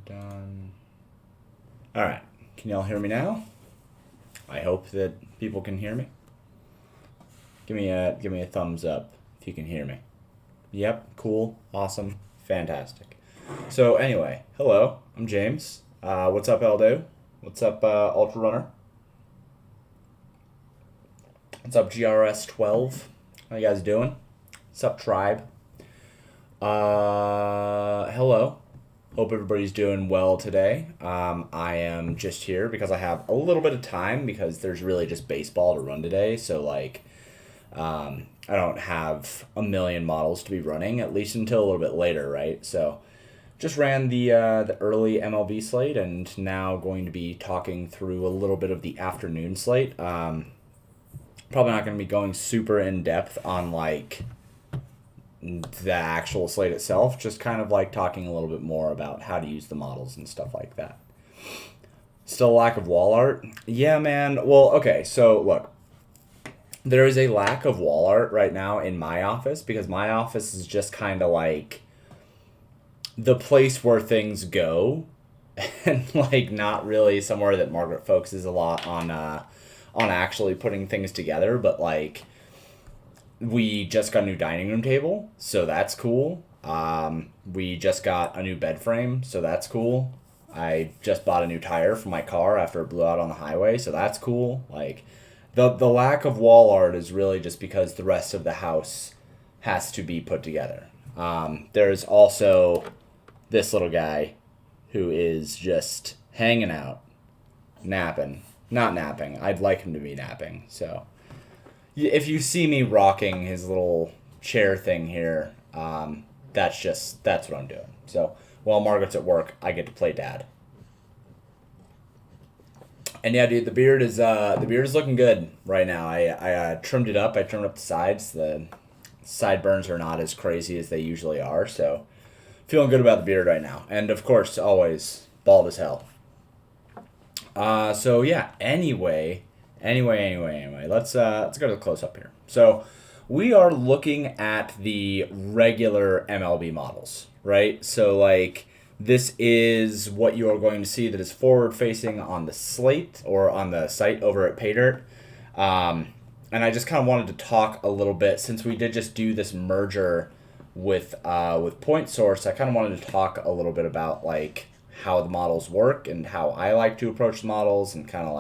Done. All right. Can y'all hear me now? I hope that people can hear me. Give me a thumbs up if you can hear me. Yep, cool, awesome, fantastic. So anyway, hello, I'm James. What's up, Eldo? What's up, Ultra Runner? What's up, GRS12? How you guys doing? What's up, Tribe? Hello. Hope everybody's doing well today. I am just here because I have a little bit of time because there's really just baseball to run today. So I don't have a million models to be running, at least until a little bit later, right? So just ran the early MLB slate and now going to be talking through a little bit of the afternoon slate. Probably not going to be going super in depth on the actual slate itself, just kind of talking a little bit more about how to use the models and stuff like that. Still a lack of wall art? Yeah, man. Well, okay, so look. There is a lack of wall art right now in my office because my office is just kind of the place where things go and not really somewhere that Margaret focuses a lot on actually putting things together, but we just got a new dining room table, so that's cool. We just got a new bed frame, so that's cool. I just bought a new tire for my car after it blew out on the highway, so that's cool. The lack of wall art is really just because the rest of the house has to be put together. There's also this little guy who is just hanging out, napping. Not napping. I'd like him to be napping, so if you see me rocking his little chair thing here, that's what I'm doing. So while Margaret's at work, I get to play dad. And yeah, dude, the beard is looking good right now. I trimmed it up. I trimmed up the sides. The sideburns are not as crazy as they usually are, so feeling good about the beard right now. And of course, always bald as hell. So yeah. Anyway, let's go to the close up here. So we are looking at the regular MLB models, right? So this is what you are going to see that is forward facing on the slate or on the site over at PayDirt. And I just kind of wanted to talk a little bit since we did just do this merger with Point Source. I kind of wanted to talk a little bit about how the models work and how I like to approach the models and kind of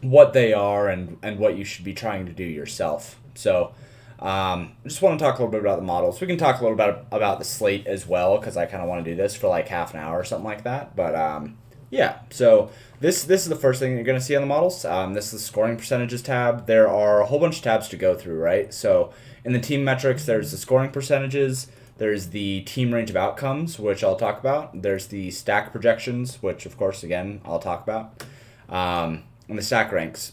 what they are and what you should be trying to do yourself. So I just want to talk a little bit about the models. We can talk a little bit about the slate as well because I kind of want to do this for half an hour or something like that. But yeah, so this is the first thing you're going to see on the models. This is the scoring percentages tab. There are a whole bunch of tabs to go through, right? So in the team metrics, there's the scoring percentages. There's the team range of outcomes, which I'll talk about. There's the stack projections, which, of course, again, I'll talk about. And the stack ranks.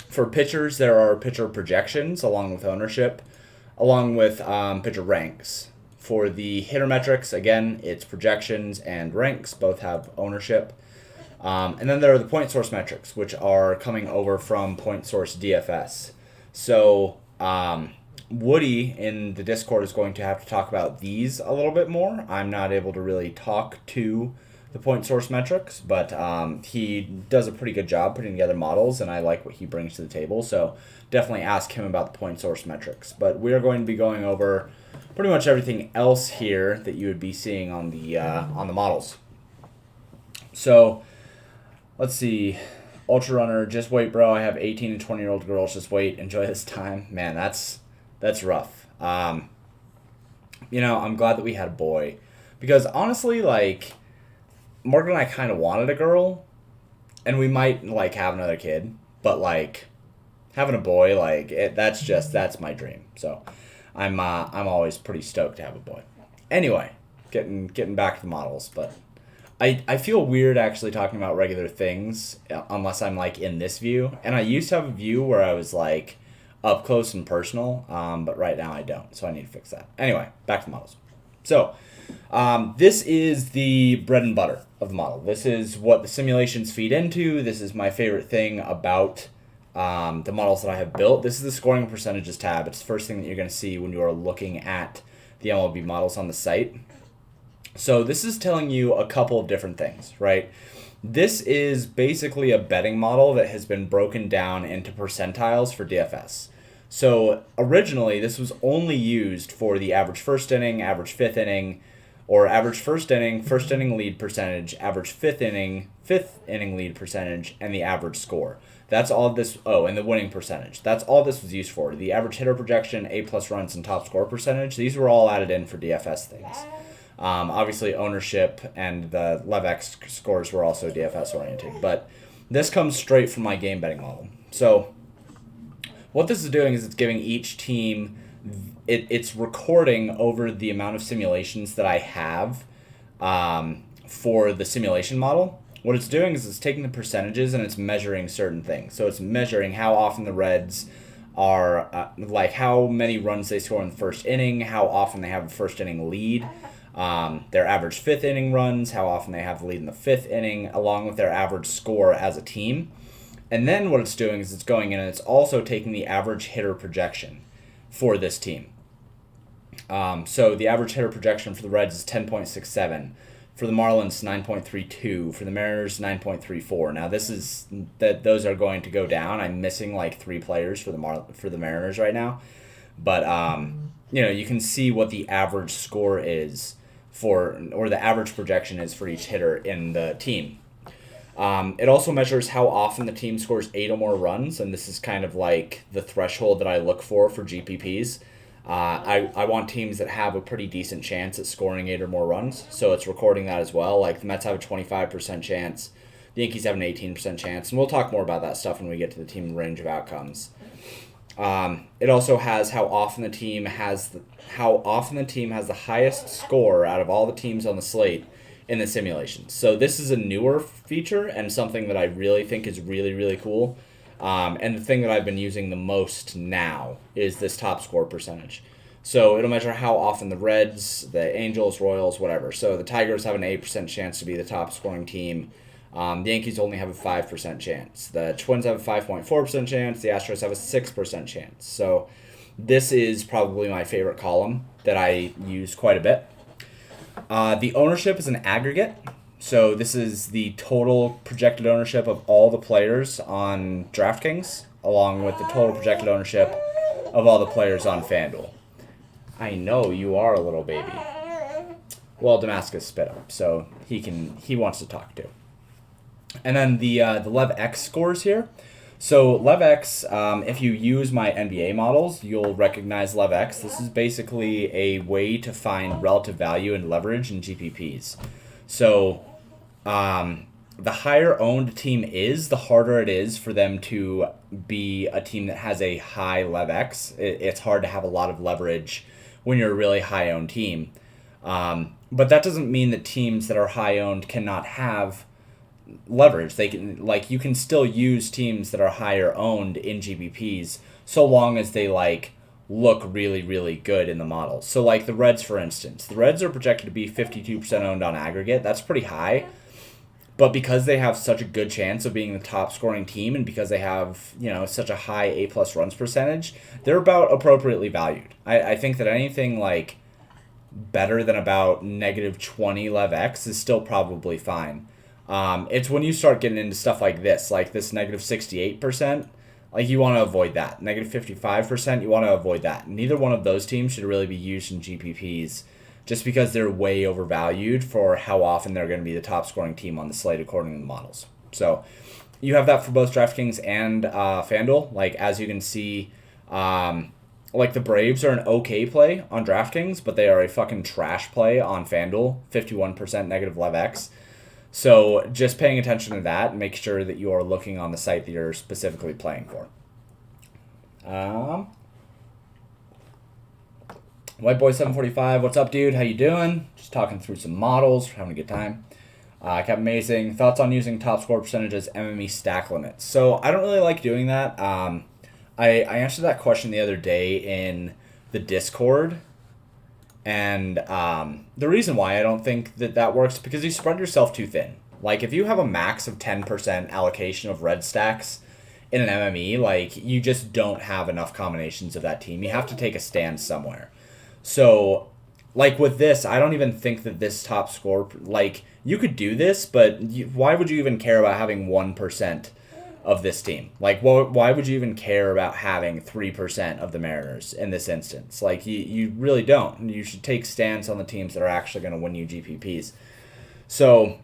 For pitchers, there are pitcher projections along with ownership, along with pitcher ranks. For the hitter metrics, again, it's projections and ranks. Both have ownership. And then there are the point source metrics, which are coming over from Point Source DFS. So Woody in the Discord is going to have to talk about these a little bit more. I'm not able to really talk to the point source metrics, but he does a pretty good job putting together models, and I like what he brings to the table. So definitely ask him about the point source metrics. But we are going to be going over pretty much everything else here that you would be seeing on the models. So let's see. Ultra Runner, just wait, bro. I have 18 and 20-year-old girls. Just wait. Enjoy this time. Man, that's rough. I'm glad that we had a boy. Because honestly, Morgan and I kind of wanted a girl. And we might, have another kid. But, having a boy, that's my dream. So, I'm always pretty stoked to have a boy. Anyway, getting back to the models. But I feel weird actually talking about regular things unless I'm in this view. And I used to have a view where I was up close and personal, but right now I don't, so I need to fix that. Anyway, back to the models. So this is the bread and butter of the model. This is what the simulations feed into. This is my favorite thing about the models that I have built. This is the scoring percentages tab. It's the first thing that you're going to see when you are looking at the MLB models on the site. So this is telling you a couple of different things, right? This is basically a betting model that has been broken down into percentiles for DFS. So originally, this was only used for the average first inning, average fifth inning, or average first inning lead percentage, average fifth inning lead percentage, and the average score. That's all this. Oh, and the winning percentage. That's all this was used for. The average hitter projection, A plus runs, and top score percentage. These were all added in for DFS things. Obviously, ownership and the LevX scores were also DFS oriented, but this comes straight from my game betting model. So what this is doing is it's giving each team, it's recording over the amount of simulations that I have for the simulation model. What it's doing is it's taking the percentages and it's measuring certain things. So it's measuring how often the Reds are, like how many runs they score in the first inning, how often they have a first inning lead, their average fifth inning runs, how often they have the lead in the fifth inning, along with their average score as a team. And then what it's doing is it's going in and it's also taking the average hitter projection for this team. So the average hitter projection for the Reds is 10.67. For the Marlins, 9.32. For the Mariners, 9.34. Now this is that those are going to go down. I'm missing like 3 players for the Mariners right now, but you can see what the average score is or the average projection is for each hitter in the team. It also measures how often the team scores 8 or more runs, and this is kind of like the threshold that I look for GPPs. I want teams that have a pretty decent chance at scoring 8 or more runs, so it's recording that as well. Like the Mets have a 25% chance, the Yankees have an 18% chance, and we'll talk more about that stuff when we get to the team range of outcomes. It also has how often the team has the highest score out of all the teams on the slate in the simulation. So this is a newer feature and something that I really think is really, really cool. And the thing that I've been using the most now is this top score percentage. So it'll measure how often the Reds, the Angels, Royals, whatever. So the Tigers have an 8% chance to be the top scoring team. The Yankees only have a 5% chance. The Twins have a 5.4% chance. The Astros have a 6% chance. So this is probably my favorite column that I use quite a bit. The ownership is an aggregate. So this is the total projected ownership of all the players on DraftKings, along with the total projected ownership of all the players on FanDuel. I know you are a little baby. Well, Damascus spit up, so he wants to talk too. And then the LevX scores here. So LevX, if you use my NBA models, you'll recognize LevX. This is basically a way to find relative value and leverage in GPPs. So the higher owned a team is, the harder it is for them to be a team that has a high LevX. It's hard to have a lot of leverage when you're a really high owned team. But that doesn't mean that teams that are high owned cannot have leverage. You can still use teams that are higher owned in GPPs so long as they look really, really good in the model. So like the Reds, for instance, the Reds are projected to be 52% owned on aggregate. That's pretty high. But because they have such a good chance of being the top scoring team and because they have, such a high A plus runs percentage, they're about appropriately valued. I think that anything better than about negative 20 LevX is still probably fine. It's when you start getting into stuff like this negative 68%, you want to avoid that. Negative 55%, you want to avoid that. Neither one of those teams should really be used in GPPs just because they're way overvalued for how often they're going to be the top scoring team on the slate according to the models. So you have that for both DraftKings and FanDuel. As you can see, the Braves are an okay play on DraftKings, but they are a fucking trash play on FanDuel, 51% negative LevX. So just paying attention to that and make sure that you are looking on the site that you're specifically playing for. Whiteboy745, what's up, dude? How you doing? Just talking through some models. We're having a good time. Kept amazing. Thoughts on using top score percentages, MME stack limits. So I don't really like doing that. I answered that question the other day in the Discord. And the reason why I don't think that works is because you spread yourself too thin. If you have a max of 10% allocation of red stacks in an MME, you just don't have enough combinations of that team. You have to take a stand somewhere. So like with this, I don't even think that this top score, like, you could do this, but why would you even care about having 1% of this team? Like, why would you even care about having 3% of the Mariners in this instance? Like, you really don't. You should take stance on the teams that are actually going to win you GPPs. So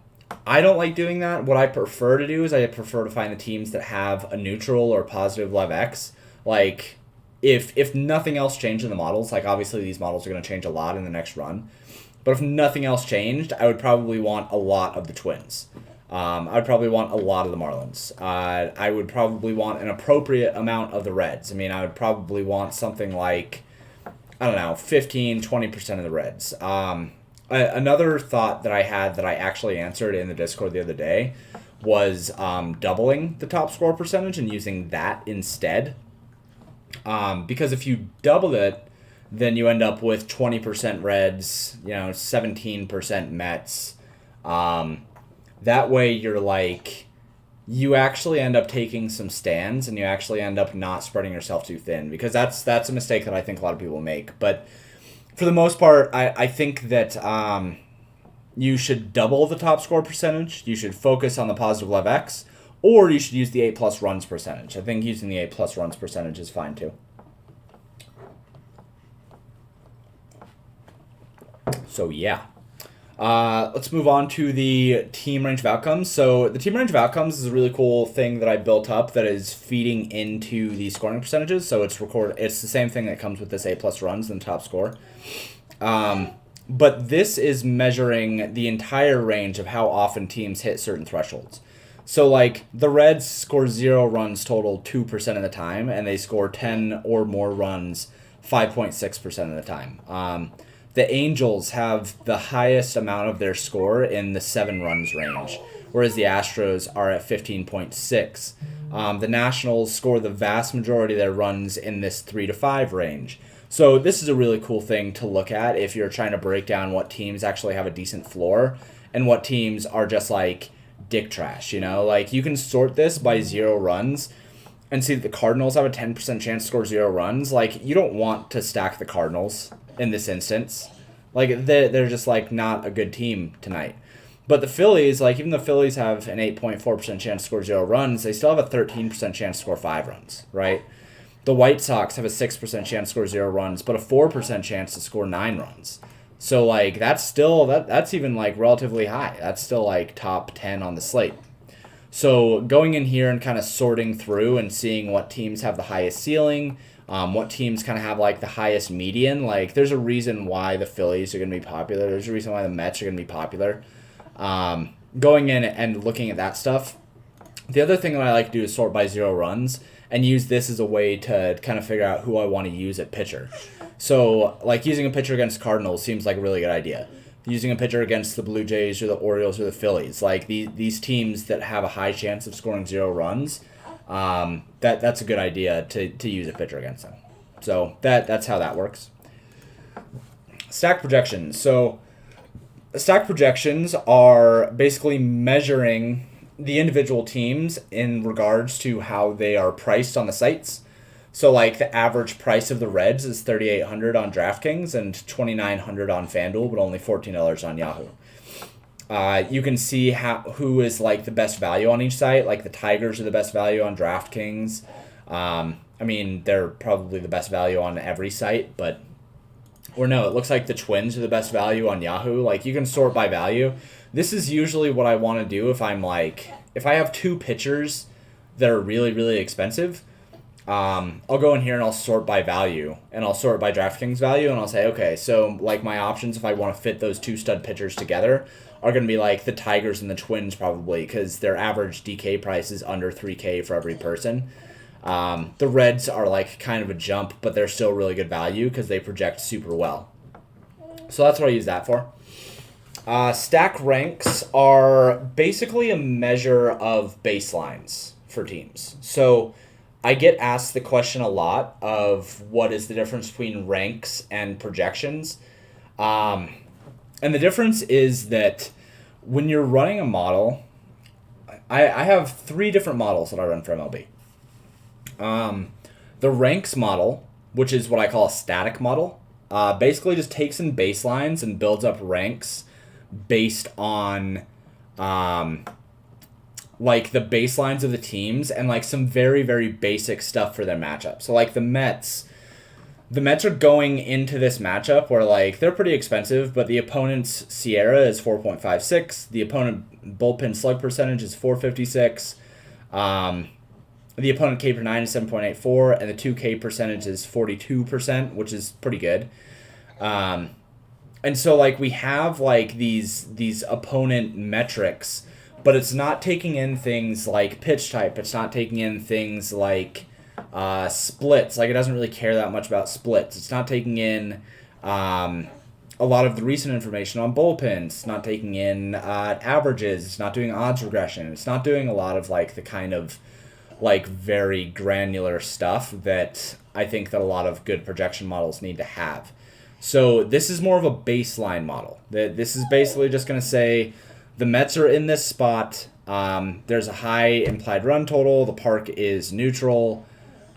I don't like doing that. What I prefer to do is I prefer to find the teams that have a neutral or positive Lev X. Like, if nothing else changed in the models, like obviously these models are going to change a lot in the next run, but if nothing else changed, I would probably want a lot of the Twins. I would probably want a lot of the Marlins. I would probably want an appropriate amount of the Reds. I mean, I would probably want something like, I don't know, 15, 20% of the Reds. Another thought that I had that I actually answered in the Discord the other day was doubling the top score percentage and using that instead. Because if you double it, then you end up with 20% Reds, 17% Mets. That way you're like, you actually end up taking some stands and you actually end up not spreading yourself too thin, because that's a mistake that I think a lot of people make. But for the most part, I think that you should double the top score percentage. You should focus on the positive Lev X, or you should use the 8+ runs percentage. I think using the 8+ runs percentage is fine too. So yeah. Let's move on to the team range of outcomes. So the team range of outcomes is a really cool thing that I built up that is feeding into the scoring percentages. So it's the same thing that comes with this 8+ runs and top score. But this is measuring the entire range of how often teams hit certain thresholds. So like the Reds score 0 runs total 2% of the time, and they score 10 or more runs 5.6% of the time. The Angels have the highest amount of their score in the 7 runs range, whereas the Astros are at 15.6. The Nationals score the vast majority of their runs in this 3 to 5 range. So this is a really cool thing to look at if you're trying to break down what teams actually have a decent floor and what teams are just like dick trash, Like, you can sort this by 0 runs and see that the Cardinals have a 10% chance to score 0 runs. Like, you don't want to stack the Cardinals in this instance. Like, they're just, like, not a good team tonight. But the Phillies, like, even the Phillies have an 8.4% chance to score 0 runs, they still have a 13% chance to score 5 runs, right? The White Sox have a 6% chance to score 0 runs, but a 4% chance to score 9 runs. So, like, that's still, that's even, like, relatively high. That's still, like, top 10 on the slate. So going in here and kind of sorting through and seeing what teams have the highest ceiling, what teams kind of have, like, the highest median. Like, there's a reason why the Phillies are going to be popular. There's a reason why the Mets are going to be popular. Going in and looking at that stuff. The other thing that I like to do is sort by 0 runs and use this as a way to kind of figure out who I want to use at pitcher. So, like, using a pitcher against Cardinals seems like a really good idea. Using a pitcher against the Blue Jays or the Orioles or the Phillies, like these teams that have a high chance of scoring 0 runs, that's a good idea to use a pitcher against them. So that's how that works. Stack projections. So stack projections are basically measuring the individual teams in regards to how they are priced on the sites. So, like, the average price of the Reds is $3,800 on DraftKings and $2,900 on FanDuel, but only $14 on Yahoo. You can see who is, like, the best value on each site. Like, the Tigers are the best value on DraftKings. I mean, they're probably the best value on every site, but... Or no, it looks like the Twins are the best value on Yahoo. Like, you can sort by value. This is usually what I want to do if I'm, like... If I have 2 pitchers that are really, really expensive... I'll go in here and I'll sort by value, and I'll sort by DraftKings value, and I'll say, okay, so, like, my options, if I want to fit those 2 stud pitchers together, are going to be, like, the Tigers and the Twins, probably, because their average DK price is under $3K for every person. The Reds are, like, kind of a jump, but they're still really good value because they project super well. So that's what I use that for. Stack ranks are basically a measure of baselines for teams. So... I get asked the question a lot of what is the difference between ranks and projections. And the difference is that when you're running a model, I have 3 different models that I run for MLB. The ranks model, which is what I call a static model, basically just takes in baselines and builds up ranks based on like the baselines of the teams and like some very, very basic stuff for their matchup. So like the Mets are going into this matchup where like they're pretty expensive, but the opponent's Sierra is 4.56. The opponent bullpen slug percentage is 456. The opponent K per 9 is 7.84, and the 2K percentage is 42%, which is pretty good. And so like we have like these opponent metrics, but it's not taking in things like pitch type. It's not taking in things like splits. Like it doesn't really care that much about splits. It's not taking in a lot of the recent information on bullpens. It's not taking in averages. It's not doing odds regression. It's not doing a lot of like the kind of like very granular stuff that I think that a lot of good projection models need to have. So this is more of a baseline model. This is basically just going to say the Mets are in this spot. There's a high implied run total. The park is neutral.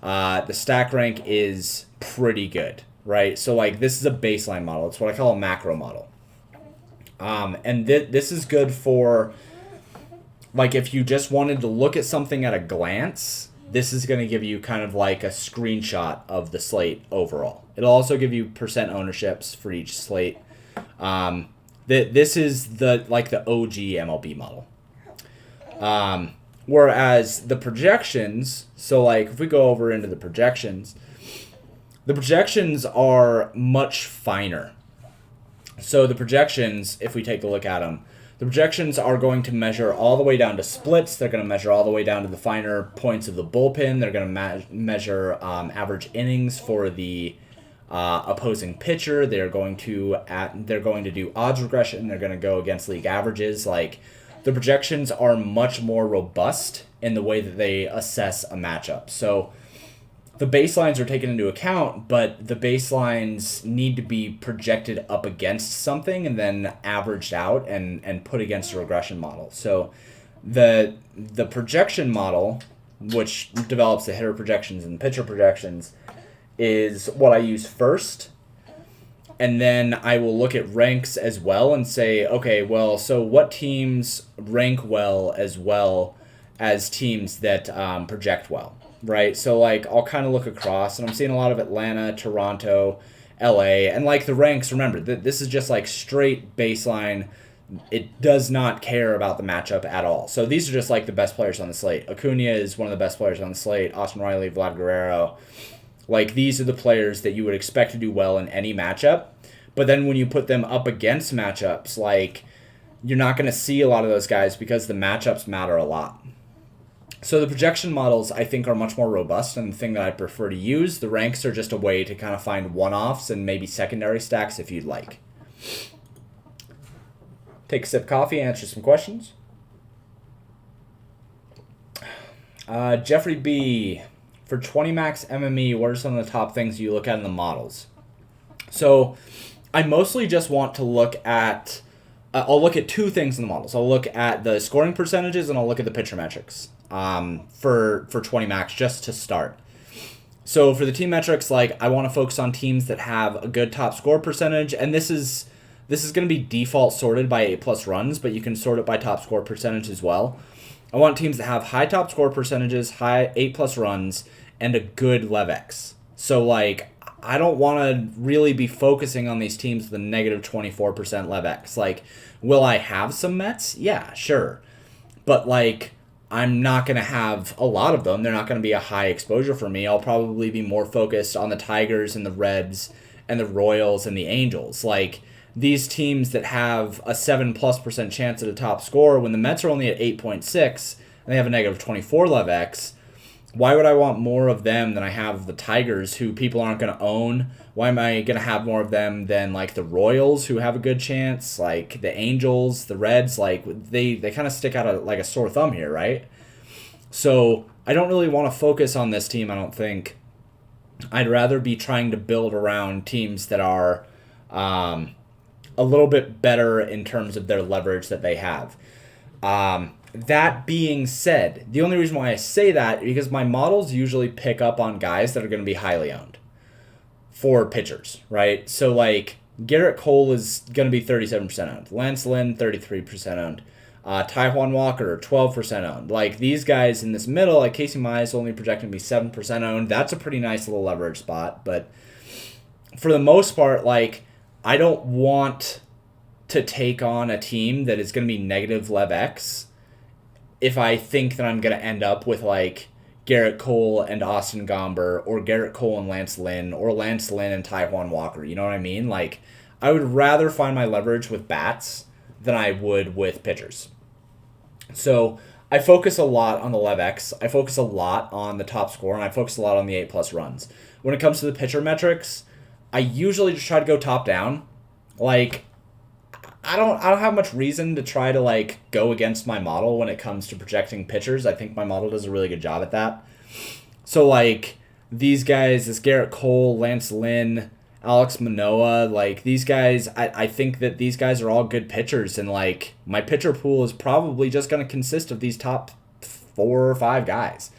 The stack rank is pretty good, right? So like this is a baseline model. It's what I call a macro model. And this is good for like if you just wanted to look at something at a glance. This is going to give you kind of like a screenshot of the slate overall. It'll also give you percent ownerships for each slate. This is the OG MLB model. Whereas the projections, so like if we go over into the projections are much finer. So the projections, if we take a look at them, the projections are going to measure all the way down to splits. They're going to measure all the way down to the finer points of the bullpen. They're going to measure average innings for the opposing pitcher. They're going to do odds regression. They're going to go against league averages. Like the projections are much more robust in the way that they assess a matchup. So the baselines are taken into account, but the baselines need to be projected up against something and then averaged out and put against a regression model. So the projection model, which develops the hitter projections and pitcher projections, is what I use first. And then I will look at ranks as well and say, okay, well, so what teams rank well as teams that project well? Right, so like I'll kind of look across, and I'm seeing a lot of Atlanta, Toronto, LA, and like the ranks. Remember, this is just like straight baseline. It does not care about the matchup at all. So these are just like the best players on the slate. Acuna is one of the best players on the slate. Austin Riley, Vlad Guerrero. Like these are the players that you would expect to do well in any matchup. But then when you put them up against matchups, like you're not going to see a lot of those guys because the matchups matter a lot. So the projection models, I think, are much more robust and the thing that I prefer to use. The ranks are just a way to kind of find one-offs and maybe secondary stacks if you'd like. Take a sip of coffee, answer some questions. Jeffrey B. For 20 max MME, what are some of the top things you look at in the models? So I mostly just want to look at... I'll look at two things in the models. I'll look at the scoring percentages and I'll look at the pitcher metrics for 20 max just to start. So for the team metrics, like I want to focus on teams that have a good top score percentage, and this is going to be default sorted by 8+ runs, but you can sort it by top score percentage as well. I want teams that have high top score percentages, high 8+ runs, and a good LevX. So like I don't want to really be focusing on these teams with a negative 24% LevX. Like, will I have some Mets? Yeah, sure. But like I'm not going to have a lot of them. They're not going to be a high exposure for me. I'll probably be more focused on the Tigers and the Reds and the Royals and the Angels. Like these teams that have a 7+% chance at a top score when the Mets are only at 8.6 and they have a negative 24 LevX. Why would I want more of them than I have the Tigers, who people aren't going to own? Why am I going to have more of them than like the Royals, who have a good chance? Like the Angels, the Reds, like they kind of stick out like a sore thumb here, right? So I don't really want to focus on this team, I don't think. I'd rather be trying to build around teams that are a little bit better in terms of their leverage that they have. That being said, the only reason why I say that is because my models usually pick up on guys that are going to be highly owned. for pitchers, right? So like Garrett Cole is going to be 37% owned. Lance Lynn, 33% owned. Taijuan Walker, 12% owned. Like these guys in this middle, like Casey Mize only projecting to be 7% owned. That's a pretty nice little leverage spot. But for the most part, like I don't want to take on a team that is going to be negative Lev X if I think that I'm going to end up with like Garrett Cole and Austin Gomber, or Garrett Cole and Lance Lynn, or Lance Lynn and Taijuan Walker. You know what I mean? Like, I would rather find my leverage with bats than I would with pitchers. So I focus a lot on the Lev X. I focus a lot on the top score, and I focus a lot on the 8+ runs. When it comes to the pitcher metrics, I usually just try to go top down. Like, I don't have much reason to try to like go against my model when it comes to projecting pitchers. I think my model does a really good job at that. So like these guys, this Garrett Cole, Lance Lynn, Alex Manoah, like these guys, I think that these guys are all good pitchers, and like my pitcher pool is probably just going to consist of these top 4 or 5 guys.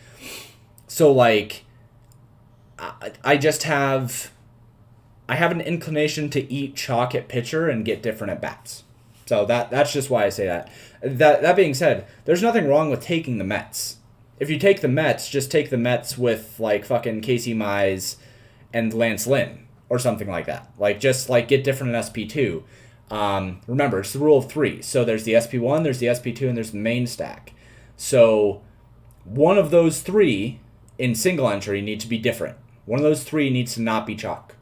So like I just have an inclination to eat chalk at pitcher and get different at bats. So that's just why I say that. That being said, there's nothing wrong with taking the Mets. If you take the Mets, just take the Mets with like fucking Casey Mize and Lance Lynn or something like that. Like just like get different in SP2. Remember, it's the rule of 3. So there's the SP1, there's the SP2, and there's the main stack. So one of those 3 in single entry needs to be different. One of those 3 needs to not be chalk.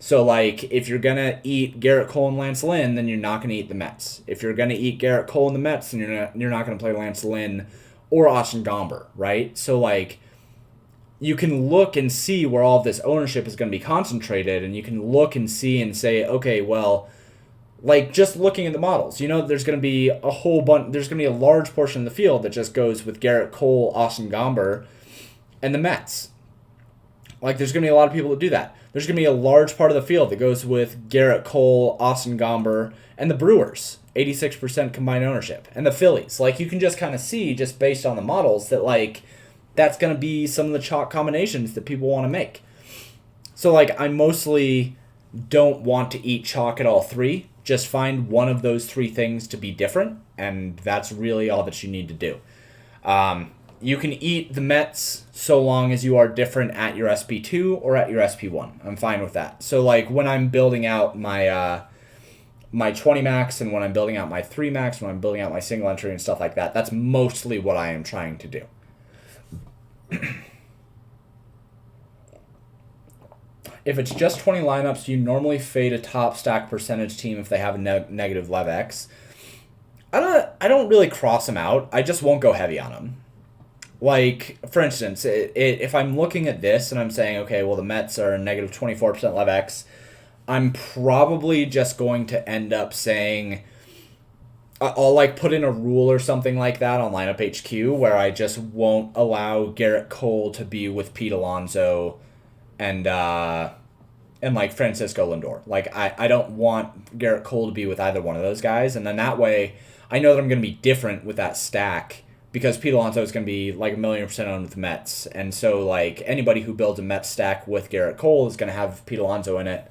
So, like, if you're going to eat Garrett Cole and Lance Lynn, then you're not going to eat the Mets. If you're going to eat Garrett Cole and the Mets, then you're not going to play Lance Lynn or Austin Gomber, right? So, like, you can look and see where all of this ownership is going to be concentrated, and you can look and see and say, okay, well, like, just looking at the models, you know, there's going to be a whole bunch, there's going to be a large portion of the field that just goes with Garrett Cole, Austin Gomber, and the Mets. Like, there's going to be a lot of people that do that. There's going to be a large part of the field that goes with Garrett Cole, Austin Gomber, and the Brewers, 86% combined ownership, and the Phillies. Like, you can just kind of see, just based on the models, that, like, that's going to be some of the chalk combinations that people want to make. So, like, I mostly don't want to eat chalk at all 3. Just find one of those 3 things to be different, and that's really all that you need to do. You can eat the Mets so long as you are different at your SP2 or at your SP1. I'm fine with that. So, like, when I'm building out my my 20 max and when I'm building out my 3 max, when I'm building out my single entry and stuff like that, that's mostly what I am trying to do. If it's just 20 lineups, you normally fade a top stack percentage team if they have a negative Lev X. I don't really cross them out. I just won't go heavy on them. Like, for instance, if I'm looking at this and I'm saying, okay, well, the Mets are negative 24% Lev X, I'm probably just going to end up saying, I'll, like, put in a rule or something like that on Lineup HQ where I just won't allow Garrett Cole to be with Pete Alonso and like, Francisco Lindor. Like, I don't want Garrett Cole to be with either one of those guys, and then that way I know that I'm going to be different with that stack, because Pete Alonso is going to be like 1,000,000% owned with the Mets. And so, like, anybody who builds a Mets stack with Garrett Cole is going to have Pete Alonso in it.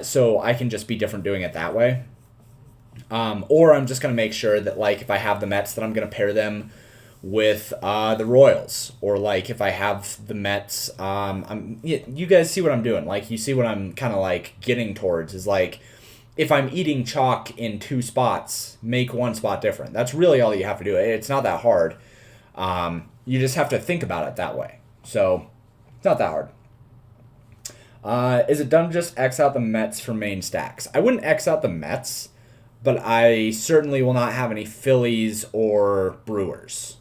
So I can just be different doing it that way. Or I'm just going to make sure that, like, if I have the Mets, that I'm going to pair them with the Royals. Or, like, if I have the Mets, you guys see what I'm doing. Like, you see what I'm kind of, like, getting towards is, like, if I'm eating chalk in 2 spots, make 1 spot different. That's really all you have to do. It's not that hard. You just have to think about it that way. So, it's not that hard. Is it dumb to just X out the Mets for main stacks? I wouldn't X out the Mets, but I certainly will not have any Phillies or Brewers.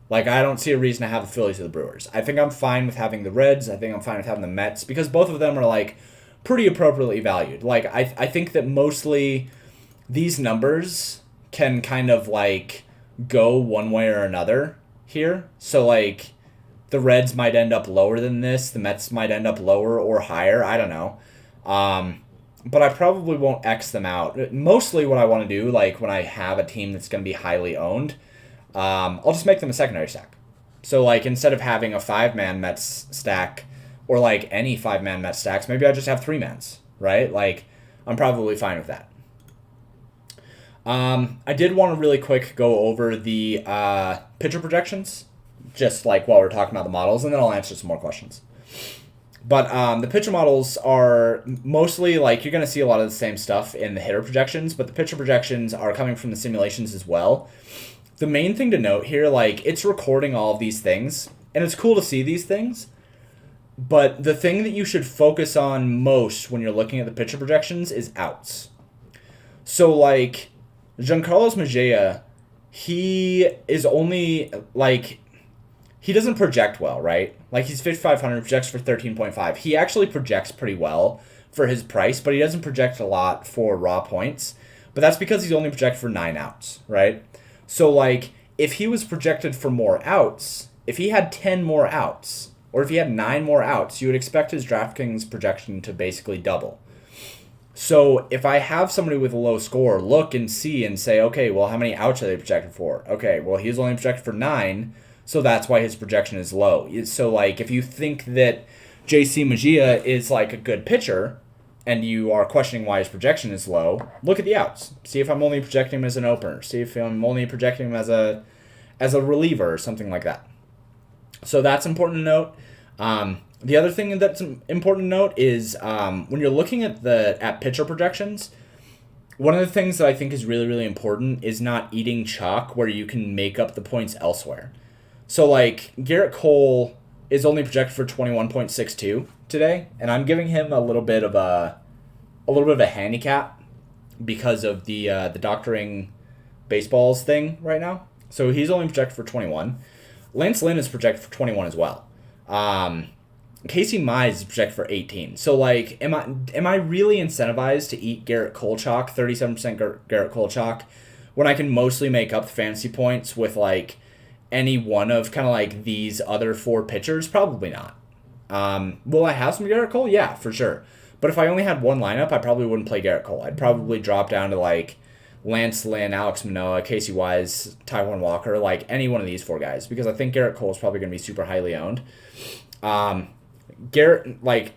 Like, I don't see a reason to have the Phillies or the Brewers. I think I'm fine with having the Reds. I think I'm fine with having the Mets, because both of them are, like, pretty appropriately valued. Like, I think that mostly these numbers can kind of, like, go one way or another here. So, like, the Reds might end up lower than this. The Mets might end up lower or higher. I don't know. But I probably won't X them out. Mostly what I want to do, like, when I have a team that's going to be highly owned, I'll just make them a secondary stack. So, like, instead of having a 5-man Mets stack or like any 5-man Met stacks. Maybe I just have 3-mans, right? Like, I'm probably fine with that. I did want to really quick go over the pitcher projections, just like while we're talking about the models, and then I'll answer some more questions. But the pitcher models are mostly like you're going to see a lot of the same stuff in the hitter projections, but the pitcher projections are coming from the simulations as well. The main thing to note here, like it's recording all of these things, and it's cool to see these things. But the thing that you should focus on most when you're looking at the pitcher projections is outs. So like Giancarlo Mejia, he is only like he doesn't project well, right? Like he's 5,500, projects for 13.5. He actually projects pretty well for his price, but he doesn't project a lot for raw points. But that's because he's only projected for 9 outs, right? So like if he was projected for more outs, if he had 10 more outs, or if he had 9 more outs, you would expect his DraftKings projection to basically double. So if I have somebody with a low score, look and see and say, okay, well, how many outs are they projected for? Okay, well, he's only projected for 9, so that's why his projection is low. So, like, if you think that JC Mejia is, like, a good pitcher, and you are questioning why his projection is low, look at the outs. See if I'm only projecting him as an opener. See if I'm only projecting him as a reliever or something like that. So that's important to note. The other thing that's important to note is when you're looking at pitcher projections, one of the things that I think is really, really important is not eating chalk where you can make up the points elsewhere. So like Garrett Cole is only projected for 21.62 today, and I'm giving him a little bit of a handicap because of the doctoring baseballs thing right now. So he's only projected for 21. Lance Lynn is projected for 21 as well. Casey Mize is projected for 18. So, like, am I really incentivized to eat Garrett Cole chalk, 37% Garrett Cole chalk, when I can mostly make up the fantasy points with, like, any one of kind of, like, these other 4 pitchers? Probably not. Will I have some Garrett Cole? Yeah, for sure. But if I only had one lineup, I probably wouldn't play Garrett Cole. I'd probably drop down to, like, Lance Lynn, Alex Manoah, Casey Wise, Taijuan Walker, like, any one of these 4 guys, because I think Garrett Cole is probably going to be super highly owned. Garrett, like,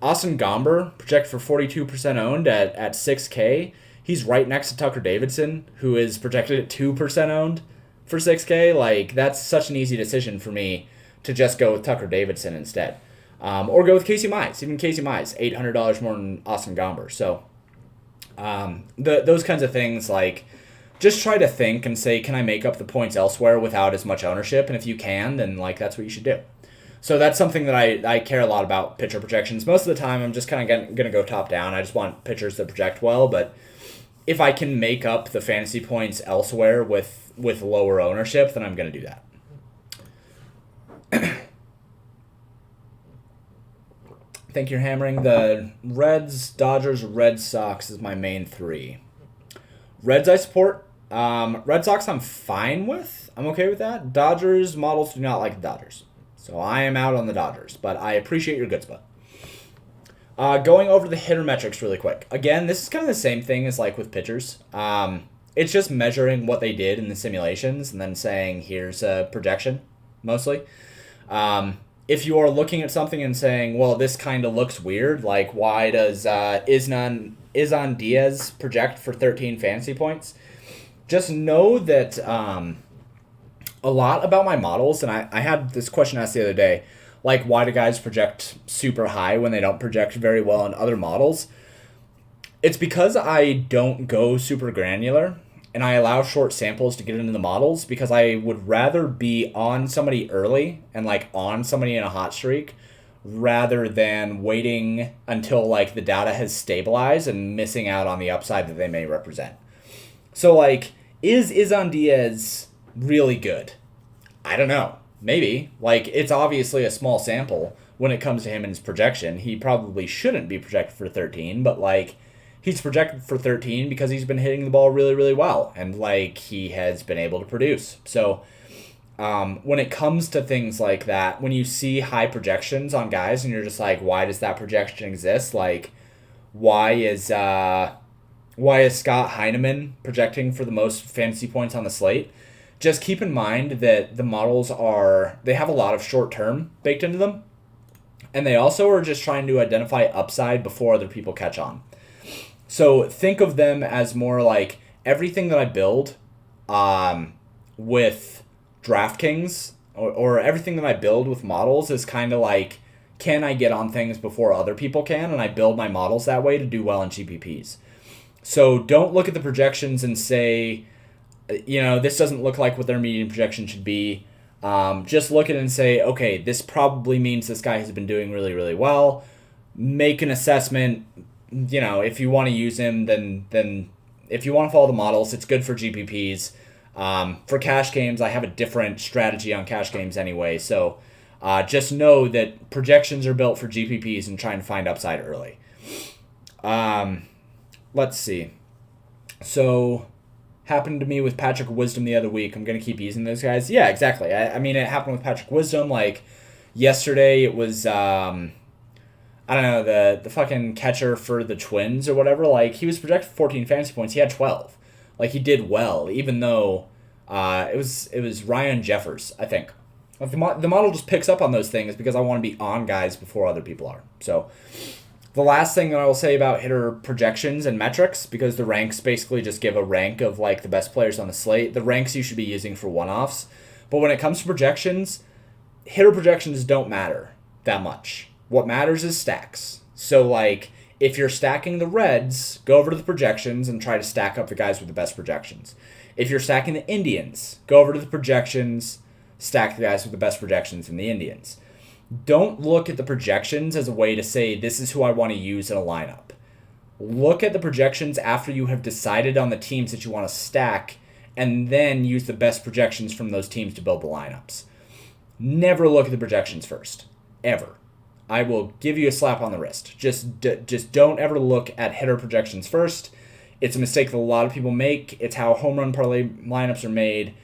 Austin Gomber, projected for 42% owned at 6K. He's right next to Tucker Davidson, who is projected at 2% owned for 6K. Like, that's such an easy decision for me to just go with Tucker Davidson instead. Or go with Casey Mize. Even Casey Mize, $800 more than Austin Gomber. So, those kinds of things, like, just try to think and say, can I make up the points elsewhere without as much ownership? And if you can, then, like, that's what you should do. So that's something that I care a lot about pitcher projections. Most of the time, I'm just kind of going to go top down. I just want pitchers that project well. But if I can make up the fantasy points elsewhere with lower ownership, then I'm going to do that. Think you're hammering. The Reds, Dodgers, Red Sox is my main 3. Reds I support. Red Sox I'm fine with. I'm okay with that. Dodgers, models do not like the Dodgers. So I am out on the Dodgers, but I appreciate your good spot. Going over the hitter metrics really quick. Again, this is kind of the same thing as like with pitchers. It's just measuring what they did in the simulations and then saying, here's a projection, mostly. If you are looking at something and saying, well, this kind of looks weird, like why does Izan Diaz project for 13 fantasy points? Just know that a lot about my models, and I had this question asked the other day, like why do guys project super high when they don't project very well in other models? It's because I don't go super granular and I allow short samples to get into the models because I would rather be on somebody early and like on somebody in a hot streak rather than waiting until like the data has stabilized and missing out on the upside that they may represent. So like, is Izan Diaz really good? I don't know. Maybe. Like, it's obviously a small sample when it comes to him and his projection. He probably shouldn't be projected for 13, but, like, he's projected for 13 because he's been hitting the ball really, really well. And, like, he has been able to produce. So, when it comes to things like that, when you see high projections on guys and you're just like, why does that projection exist? Like, why is Scott Heineman projecting for the most fantasy points on the slate? Just keep in mind that the models they have a lot of short term baked into them. And they also are just trying to identify upside before other people catch on. So think of them as more like everything that I build with DraftKings or everything that I build with models is kind of like, can I get on things before other people can? And I build my models that way to do well in GPPs. So don't look at the projections and say, this doesn't look like what their median projection should be. Just look at it and say, okay, this probably means this guy has been doing really, really well. Make an assessment. If you want to use him, then if you want to follow the models, it's good for GPPs. For cash games, I have a different strategy on cash games anyway. So just know that projections are built for GPPs and trying to find upside early. Let's see. So happened to me with Patrick Wisdom the other week. I'm going to keep using those guys. Yeah, exactly. I mean, it happened with Patrick Wisdom. Like yesterday, it was, I don't know, the fucking catcher for the Twins or whatever. Like he was projected for 14 fantasy points. He had 12. Like he did well, even though it was Ryan Jeffers, I think. Like, the model just picks up on those things because I want to be on guys before other people are. So the last thing that I will say about hitter projections and metrics, because the ranks basically just give a rank of like the best players on the slate, the ranks you should be using for one-offs. But when it comes to projections, hitter projections don't matter that much. What matters is stacks. So like if you're stacking the Reds, go over to the projections and try to stack up the guys with the best projections. If you're stacking the Indians, go over to the projections, stack the guys with the best projections in the Indians. Don't look at the projections as a way to say, this is who I want to use in a lineup. Look at the projections after you have decided on the teams that you want to stack, and then use the best projections from those teams to build the lineups. Never look at the projections first. Ever. I will give you a slap on the wrist. Just don't ever look at hitter projections first. It's a mistake that a lot of people make. It's how home run parlay lineups are made.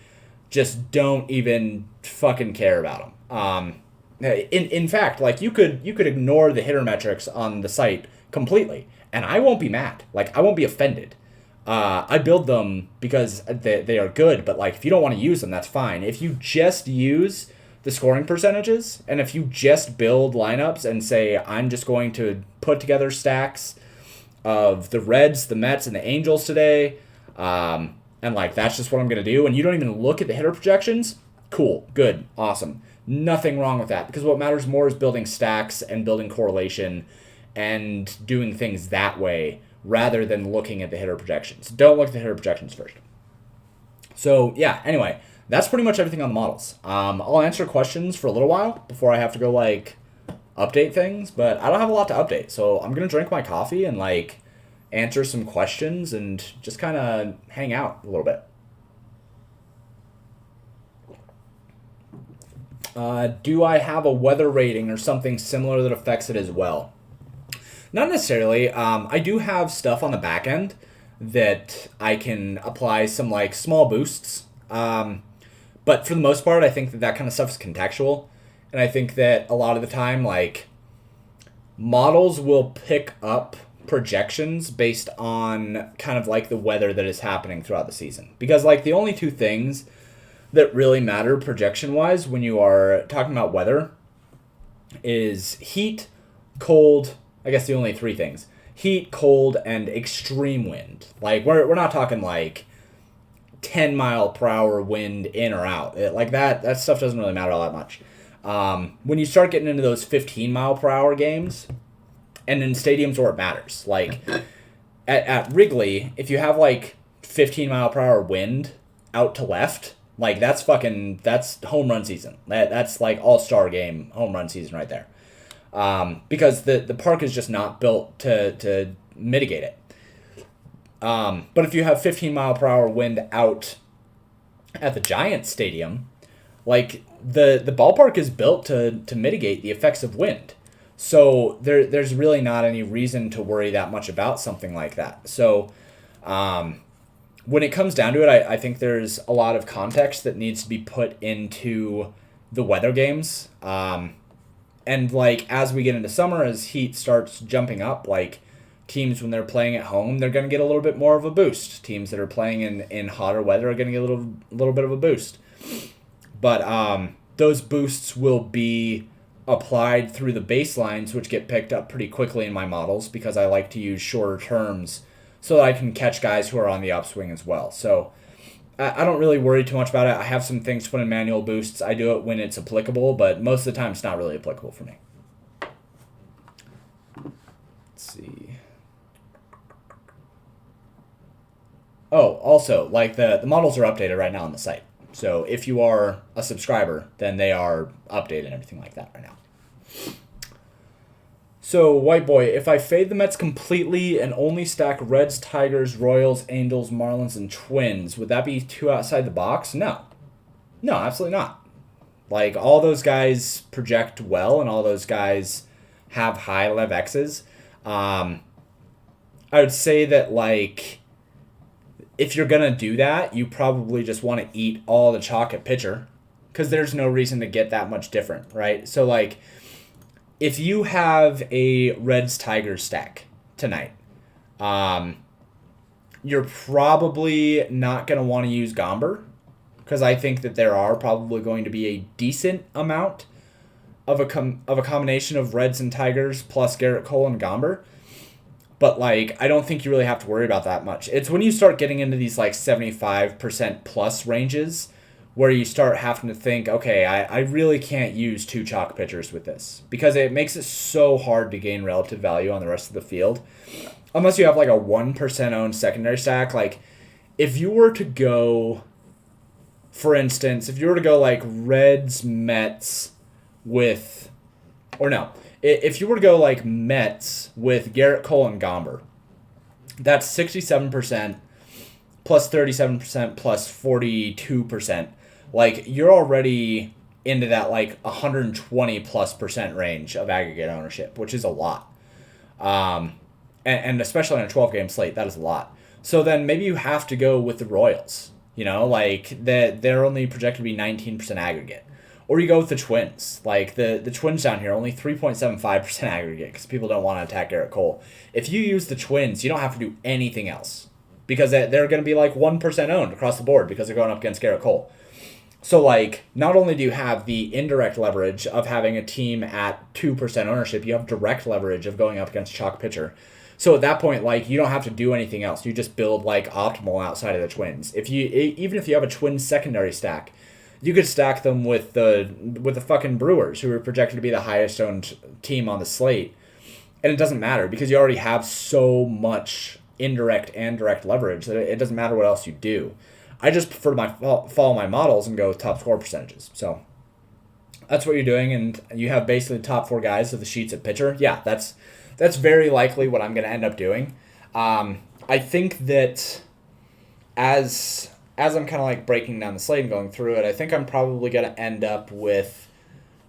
Just don't even fucking care about them. In fact, like you could ignore the hitter metrics on the site completely, and I won't be mad. Like I won't be offended. I build them because they are good, but like if you don't want to use them, that's fine. If you just use the scoring percentages, and if you just build lineups and say I'm just going to put together stacks of the Reds, the Mets, and the Angels today, and like that's just what I'm gonna do, and you don't even look at the hitter projections, cool, good, awesome. Nothing wrong with that, because what matters more is building stacks and building correlation and doing things that way rather than looking at the hitter projections. Don't look at the hitter projections first. So yeah, anyway, that's pretty much everything on the models. I'll answer questions for a little while before I have to go like update things, but I don't have a lot to update, so I'm gonna drink my coffee and like answer some questions and just kind of hang out a little bit. Do I have a weather rating or something similar that affects it as well? Not necessarily. I do have stuff on the back end that I can apply some like small boosts. But for the most part, I think that kind of stuff is contextual. And I think that a lot of the time, like, models will pick up projections based on kind of like the weather that is happening throughout the season. Because like the only two things that really matter projection-wise when you are talking about weather is heat, cold, I guess the only three things. Heat, cold, and extreme wind. Like, we're not talking like 10 mile per hour wind in or out. Like that stuff doesn't really matter all that much. When you start getting into those 15 mile per hour games, and in stadiums where it matters, like at Wrigley, if you have like 15 mile per hour wind out to left, like that's home run season. That's like all-star game home run season right there. Because the park is just not built to mitigate it. But if you have 15 mile per hour wind out at the Giants stadium, like the ballpark is built to mitigate the effects of wind. So there's really not any reason to worry that much about something like that. So when it comes down to it, I think there's a lot of context that needs to be put into the weather games. And like as we get into summer, as heat starts jumping up, like teams when they're playing at home, they're going to get a little bit more of a boost. Teams that are playing in hotter weather are going to get a little bit of a boost. But those boosts will be applied through the baselines, which get picked up pretty quickly in my models because I like to use shorter terms so that I can catch guys who are on the upswing as well. So I don't really worry too much about it. I have some things to put in manual boosts. I do it when it's applicable, but most of the time it's not really applicable for me. Let's see. Oh, also, like the models are updated right now on the site. So if you are a subscriber, then they are updated and everything like that right now. So, White Boy, if I fade the Mets completely and only stack Reds, Tigers, Royals, Angels, Marlins, and Twins, would that be too outside the box? No. No, absolutely not. Like, all those guys project well, and all those guys have high Lev X's. I would say that, like, if you're going to do that, you probably just want to eat all the chalk at pitcher, because there's no reason to get that much different, right? So, like, if you have a Reds-Tigers stack tonight, you're probably not going to want to use Gomber, because I think that there are probably going to be a decent amount of a combination of Reds and Tigers plus Garrett Cole and Gomber. But, like, I don't think you really have to worry about that much. It's when you start getting into these, like, 75% plus ranges where you start having to think, okay, I really can't use 2 chalk pitchers with this. Because it makes it so hard to gain relative value on the rest of the field. Unless you have, like, a 1% owned secondary stack. Like, if you were to go, for instance, if you were to go, like, Reds, Mets with, or no, if you were to go like Mets with Garrett Cole and Gomber, that's 67% plus 37% plus 42%. Like, you're already into that like 120 plus % range of aggregate ownership, which is a lot. And especially on a 12-game slate, that is a lot. So then maybe you have to go with the Royals. You know, like they're only projected to be 19% aggregate. Or you go with the Twins. Like, the Twins down here, only 3.75% aggregate because people don't want to attack Garrett Cole. If you use the Twins, you don't have to do anything else because they're going to be, like, 1% owned across the board because they're going up against Garrett Cole. So, like, not only do you have the indirect leverage of having a team at 2% ownership, you have direct leverage of going up against chalk pitcher. So at that point, like, you don't have to do anything else. You just build, like, optimal outside of the Twins. Even if you have a Twins secondary stack, you could stack them with the fucking Brewers, who are projected to be the highest owned team on the slate. And it doesn't matter because you already have so much indirect and direct leverage that it doesn't matter what else you do. I just prefer to follow my models and go with top score percentages. So that's what you're doing, and you have basically the top 4 guys of the sheets at pitcher. Yeah, that's very likely what I'm going to end up doing. I think that as I'm kind of like breaking down the slate and going through it, I think I'm probably going to end up with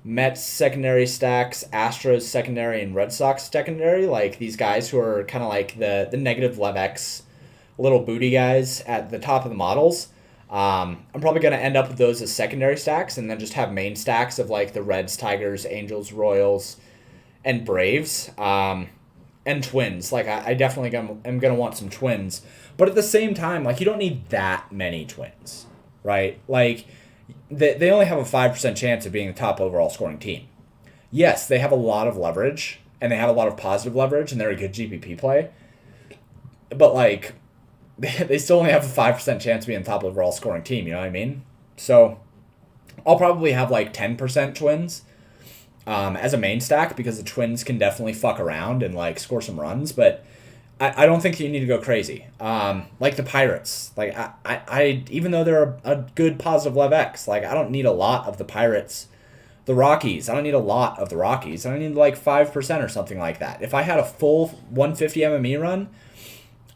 Mets secondary stacks, Astros secondary, and Red Sox secondary. Like, these guys who are kind of like the negative Lev X little booty guys at the top of the models. I'm probably going to end up with those as secondary stacks and then just have main stacks of, like, the Reds, Tigers, Angels, Royals, and Braves. And Twins. Like, I definitely am going to want some Twins. But at the same time, like, you don't need that many Twins, right? Like, they only have a 5% chance of being the top overall scoring team. Yes, they have a lot of leverage, and they have a lot of positive leverage, and they're a good GPP play. But, like, they still only have a 5% chance of being the top overall scoring team, you know what I mean? So, I'll probably have, like, 10% Twins as a main stack because the Twins can definitely fuck around and, like, score some runs, but I don't think you need to go crazy. Like the Pirates, like I even though they're a good positive Lev X, like, I don't need a lot of the Pirates. The Rockies, I don't need a lot of the Rockies. I don't need like 5% or something like that. If I had a full 150 MME run,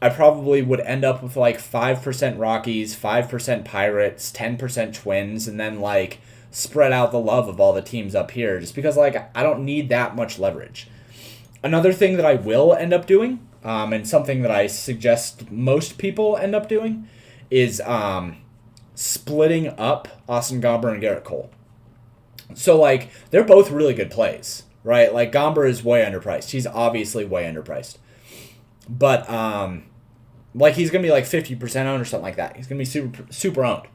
I probably would end up with like 5% Rockies, 5% Pirates, 10% Twins, and then like spread out the love of all the teams up here just because, like, I don't need that much leverage. Another thing that I will end up doing, and something that I suggest most people end up doing, is splitting up Austin Gomber and Garrett Cole. So, like, they're both really good plays, right? Like, Gomber is way underpriced. He's obviously way underpriced. But, like, he's going to be like 50% owned or something like that. He's going to be super owned.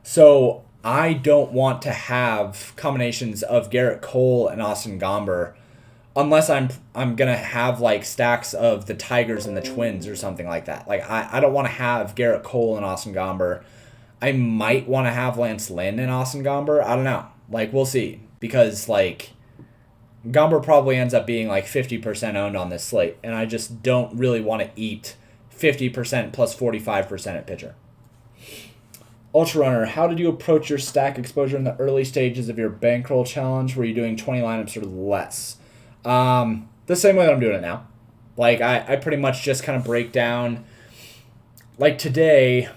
So, I don't want to have combinations of Garrett Cole and Austin Gomber unless I'm gonna have like stacks of the Tigers and the Twins or something like that. Like I don't want to have Garrett Cole and Austin Gomber. I might want to have Lance Lynn and Austin Gomber. I don't know. Like we'll see because like Gomber probably ends up being like 50% owned on this slate, and I just don't really want to eat 50% plus 45% at pitcher. Ultra Runner, how did you approach your stack exposure in the early stages of your bankroll challenge? Were you doing 20 lineups or less? The same way that I'm doing it now. Like, I pretty much just kind of break down. Like, today,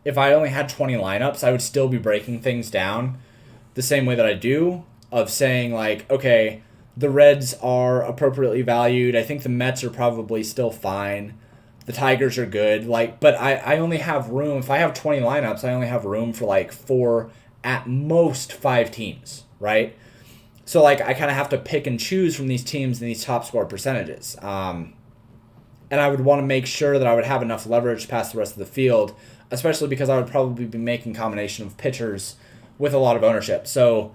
if I only had 20 lineups, I would still be breaking things down the same way that I do, of saying, like, okay, the Reds are appropriately valued. I think the Mets are probably still fine. The Tigers are good. Like, but I only have room. If I have 20 lineups, I only have room for like 4, at most 5 teams, right? So like I kind of have to pick and choose from these teams and these top score percentages. And I would want to make sure that I would have enough leverage past the rest of the field, especially because I would probably be making a combination of pitchers with a lot of ownership. So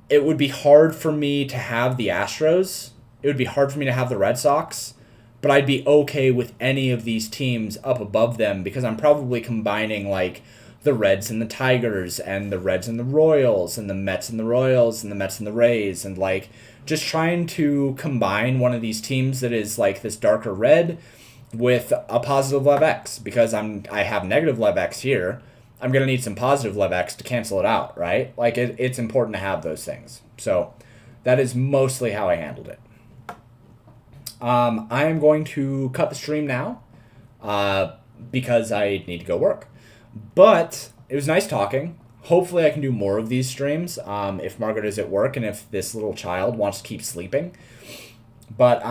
it would be hard for me to have the Astros. It would be hard for me to have the Red Sox. But I'd be okay with any of these teams up above them because I'm probably combining like the Reds and the Tigers and the Reds and the Royals and the Mets and the Royals and the Mets and the Rays, and like just trying to combine one of these teams that is like this darker red with a positive Lev X, because I have negative Lev X here. I'm going to need some positive Lev X to cancel it out, right? Like it's important to have those things. So that is mostly how I handled it. I am going to cut the stream now because I need to go work. But it was nice talking. Hopefully I can do more of these streams if Margaret is at work and if this little child wants to keep sleeping. But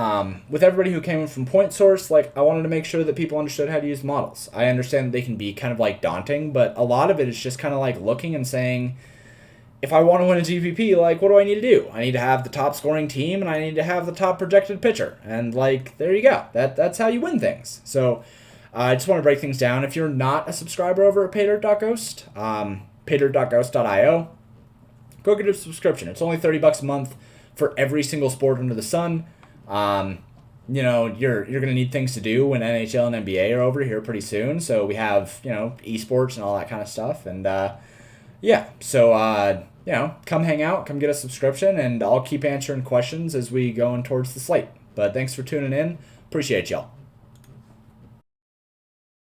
with everybody who came in from Point Source, like I wanted to make sure that people understood how to use models. I understand that they can be kind of like daunting, but a lot of it is just kind of like looking and saying, if I want to win a GPP, like, what do I need to do? I need to have the top scoring team, and I need to have the top projected pitcher. And, like, there you go. That's how you win things. So, I just want to break things down. If you're not a subscriber over at paydirt.ghost, paydirt.ghost.io, go get a subscription. It's only $30 a month for every single sport under the sun. You know, you're going to need things to do when NHL and NBA are over here pretty soon. So, we have, you know, esports and all that kind of stuff. And, yeah, so, you know, come hang out, come get a subscription, and I'll keep answering questions as we go in towards the slate. But thanks for tuning in. Appreciate y'all.